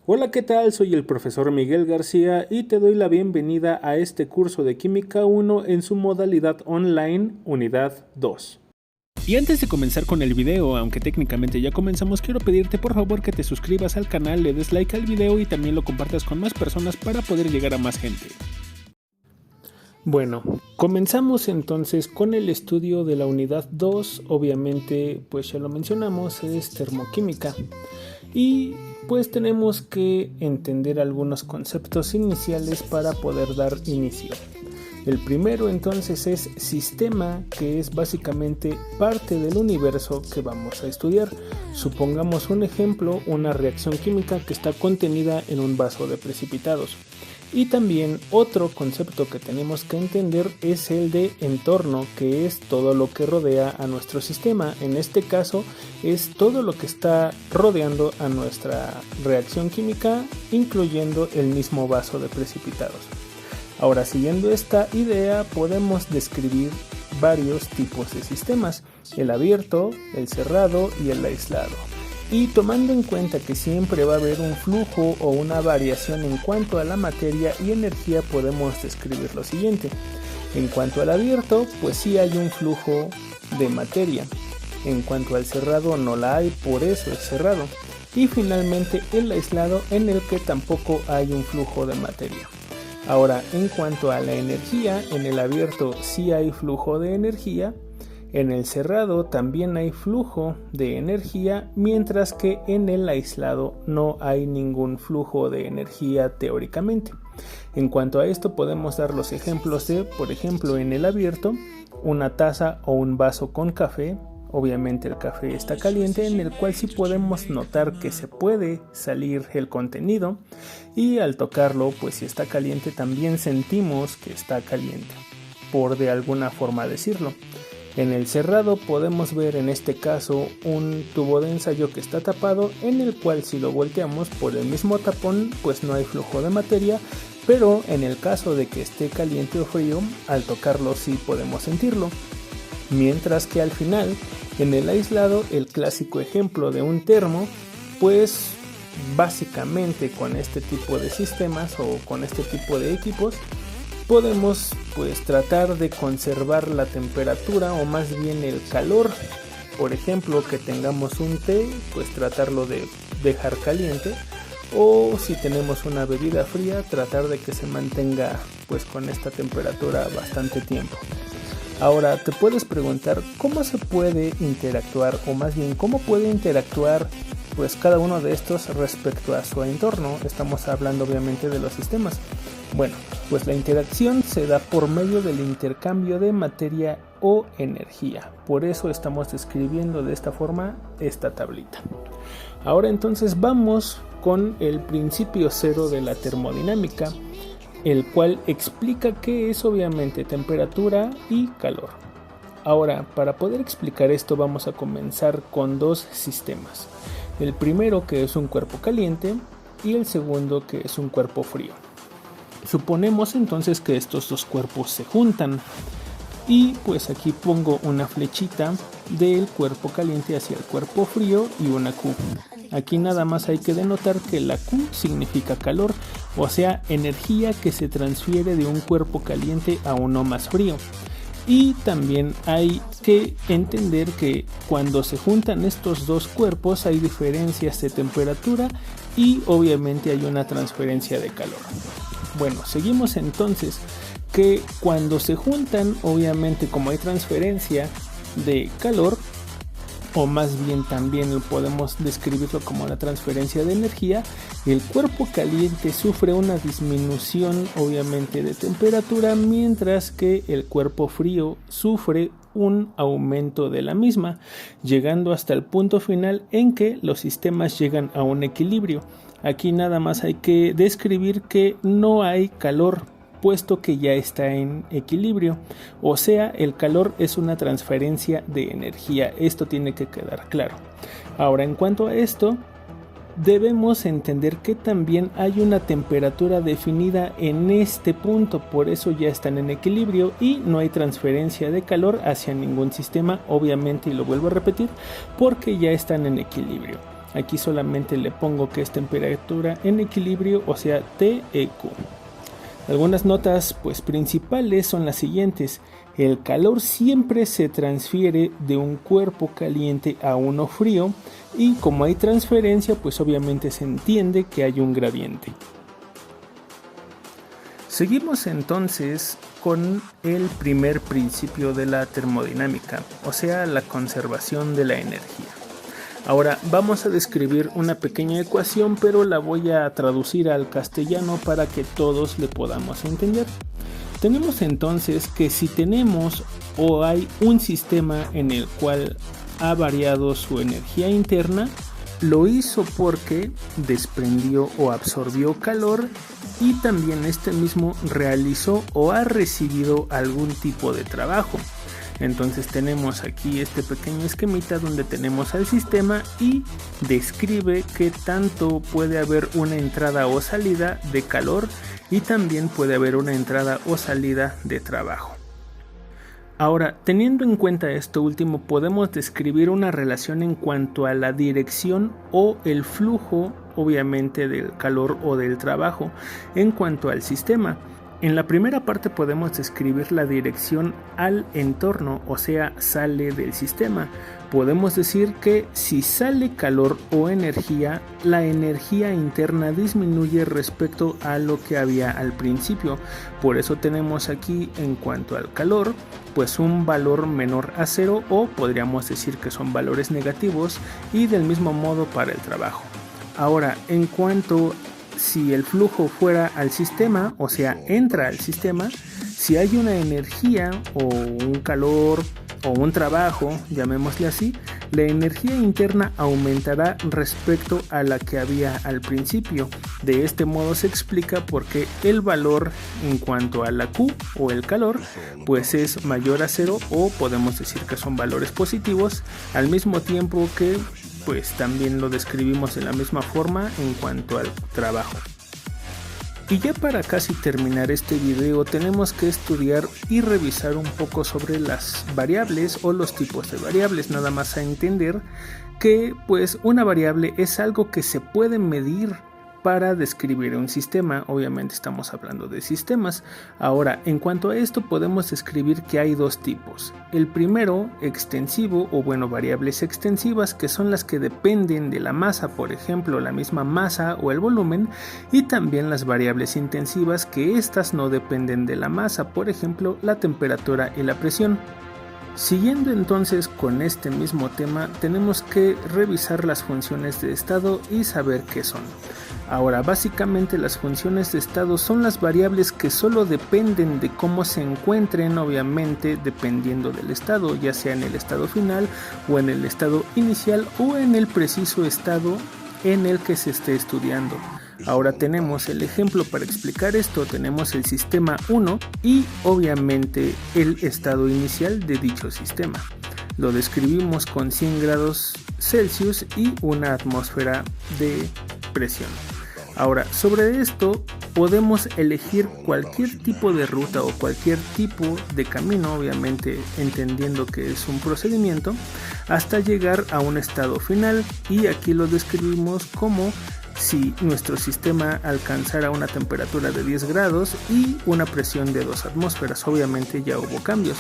Hola, ¿qué tal? Soy el profesor Miguel García y te doy la bienvenida a este curso de Química 1 en su modalidad online, Unidad 2. Y antes de comenzar con el video, aunque técnicamente ya comenzamos, quiero pedirte por favor que te suscribas al canal, le des like al video y también lo compartas con más personas para poder llegar a más gente. Bueno, comenzamos entonces con el estudio de la unidad 2, obviamente pues ya lo mencionamos, es termoquímica y pues tenemos que entender algunos conceptos iniciales para poder dar inicio. El primero entonces es sistema, que es básicamente parte del universo que vamos a estudiar. Supongamos un ejemplo, una reacción química que está contenida en un vaso de precipitados. Y también otro concepto que tenemos que entender es el de entorno, que es todo lo que rodea a nuestro sistema. En este caso es todo lo que está rodeando a nuestra reacción química, incluyendo el mismo vaso de precipitados. Ahora, siguiendo esta idea, podemos describir varios tipos de sistemas: el abierto, el cerrado y el aislado. Y tomando en cuenta que siempre va a haber un flujo o una variación en cuanto a la materia y energía, podemos describir lo siguiente. En cuanto al abierto, pues sí hay un flujo de materia. En cuanto al cerrado, no la hay, por eso es cerrado. Y finalmente el aislado, en el que tampoco hay un flujo de materia. Ahora, en cuanto a la energía, en el abierto sí hay flujo de energía. En el cerrado también hay flujo de energía, mientras que en el aislado no hay ningún flujo de energía teóricamente. En cuanto a esto, podemos dar los ejemplos de, por ejemplo, en el abierto, una taza o un vaso con café. Obviamente el café está caliente, en el cual sí podemos notar que se puede salir el contenido, y al tocarlo, pues si está caliente también sentimos que está caliente, por de alguna forma decirlo. En el cerrado podemos ver en este caso un tubo de ensayo que está tapado, en el cual si lo volteamos por el mismo tapón pues no hay flujo de materia, pero en el caso de que esté caliente o frío, al tocarlo sí podemos sentirlo. Mientras que al final, en el aislado, el clásico ejemplo de un termo, pues básicamente con este tipo de sistemas o con este tipo de equipos podemos pues tratar de conservar la temperatura o más bien el calor. Por ejemplo, que tengamos un té, pues tratarlo de dejar caliente, o si tenemos una bebida fría, tratar de que se mantenga pues con esta temperatura bastante tiempo. Ahora te puedes preguntar cómo se puede interactuar, o más bien cómo puede interactuar pues cada uno de estos respecto a su entorno. Estamos hablando obviamente de los sistemas. Bueno, pues la interacción se da por medio del intercambio de materia o energía. Por eso estamos describiendo de esta forma esta tablita. Ahora entonces vamos con el principio cero de la termodinámica, el cual explica qué es obviamente temperatura y calor. Ahora, para poder explicar esto vamos a comenzar con dos sistemas. El primero, que es un cuerpo caliente, y el segundo, que es un cuerpo frío. Suponemos entonces que estos dos cuerpos se juntan, y pues aquí pongo una flechita del cuerpo caliente hacia el cuerpo frío y una Q. Aquí nada más hay que denotar que la Q significa calor, o sea, energía que se transfiere de un cuerpo caliente a uno más frío. Y también hay que entender que cuando se juntan estos dos cuerpos hay diferencias de temperatura y obviamente hay una transferencia de calor. Bueno, seguimos entonces que cuando se juntan, obviamente como hay transferencia de calor, o más bien también podemos describirlo como la transferencia de energía, el cuerpo caliente sufre una disminución obviamente de temperatura, mientras que el cuerpo frío sufre un aumento de la misma, llegando hasta el punto final en que los sistemas llegan a un equilibrio. Aquí nada más hay que describir que no hay calor, puesto que ya está en equilibrio, o sea, el calor es una transferencia de energía. Esto tiene que quedar claro. Ahora, en cuanto a esto, debemos entender que también hay una temperatura definida en este punto, por eso ya están en equilibrio y no hay transferencia de calor hacia ningún sistema, obviamente, y lo vuelvo a repetir, porque ya están en equilibrio. Aquí solamente le pongo que es temperatura en equilibrio, o sea TEQ. Algunas notas pues principales son las siguientes. El calor siempre se transfiere de un cuerpo caliente a uno frío, y como hay transferencia pues obviamente se entiende que hay un gradiente. Seguimos entonces con el primer principio de la termodinámica, o sea la conservación de la energía. Ahora vamos a describir una pequeña ecuación, pero la voy a traducir al castellano para que todos le podamos entender. Tenemos entonces que si tenemos o hay un sistema en el cual ha variado su energía interna, lo hizo porque desprendió o absorbió calor, y también este mismo realizó o ha recibido algún tipo de trabajo. Entonces tenemos aquí este pequeño esquemita donde tenemos al sistema y describe qué tanto puede haber una entrada o salida de calor, y también puede haber una entrada o salida de trabajo. Ahora, teniendo en cuenta esto último, podemos describir una relación en cuanto a la dirección o el flujo, obviamente, del calor o del trabajo en cuanto al sistema. En la primera parte podemos describir la dirección al entorno, o sea, sale del sistema. Podemos decir que si sale calor o energía, la energía interna disminuye respecto a lo que había al principio. Por eso tenemos aquí, en cuanto al calor, pues un valor menor a 0, o podríamos decir que son valores negativos, y del mismo modo para el trabajo. Ahora, en cuanto si el flujo fuera al sistema, o sea, entra al sistema, si hay una energía o un calor o un trabajo, llamémosle así, la energía interna aumentará respecto a la que había al principio. De este modo se explica por qué el valor en cuanto a la Q o el calor pues es mayor a 0, o podemos decir que son valores positivos, al mismo tiempo que pues también lo describimos de la misma forma en cuanto al trabajo. Y ya para casi terminar este video tenemos que estudiar y revisar un poco sobre las variables o los tipos de variables, nada más a entender que pues una variable es algo que se puede medir para describir un sistema. Obviamente estamos hablando de sistemas. Ahora, en cuanto a esto podemos describir que hay dos tipos. El primero, extensivo, o bueno, variables extensivas, que son las que dependen de la masa, por ejemplo, la misma masa o el volumen, y también las variables intensivas, que estas no dependen de la masa, por ejemplo, la temperatura y la presión. Siguiendo entonces con este mismo tema, tenemos que revisar las funciones de estado y saber qué son. Ahora, básicamente las funciones de estado son las variables que solo dependen de cómo se encuentren, obviamente dependiendo del estado, ya sea en el estado final o en el estado inicial o en el preciso estado en el que se esté estudiando. Ahora tenemos el ejemplo para explicar esto, tenemos el sistema 1 y obviamente el estado inicial de dicho sistema. Lo describimos con 100 grados Celsius y una atmósfera de presión. Ahora, sobre esto podemos elegir cualquier tipo de ruta o cualquier tipo de camino, obviamente entendiendo que es un procedimiento, hasta llegar a un estado final, y aquí lo describimos como si nuestro sistema alcanzara una temperatura de 10 grados y una presión de 2 atmósferas. Obviamente ya hubo cambios.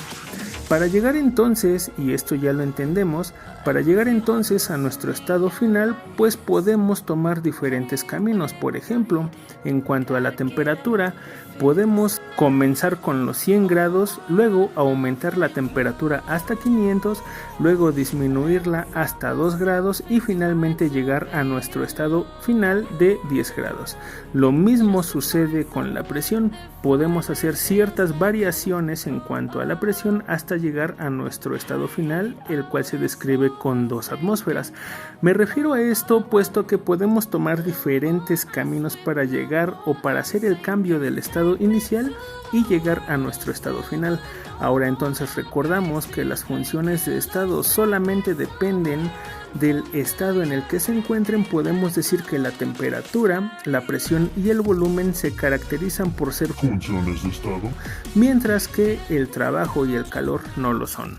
Para llegar entonces, y esto ya lo entendemos, para llegar entonces a nuestro estado final, pues podemos tomar diferentes caminos. Por ejemplo, en cuanto a la temperatura, podemos comenzar con los 100 grados, luego aumentar la temperatura hasta 500, luego disminuirla hasta 2 grados y finalmente llegar a nuestro estado final de 10 grados. Lo mismo sucede con la presión. Podemos hacer ciertas variaciones en cuanto a la presión hasta llegar a nuestro estado final, el cual se describe con 2 atmósferas. Me refiero a esto puesto que podemos tomar diferentes caminos para llegar o para hacer el cambio del estado inicial y llegar a nuestro estado final. Ahora entonces recordamos que las funciones de estado solamente dependen del estado en el que se encuentren. Podemos decir que la temperatura, la presión y el volumen se caracterizan por ser funciones de estado, mientras que el trabajo y el calor no lo son.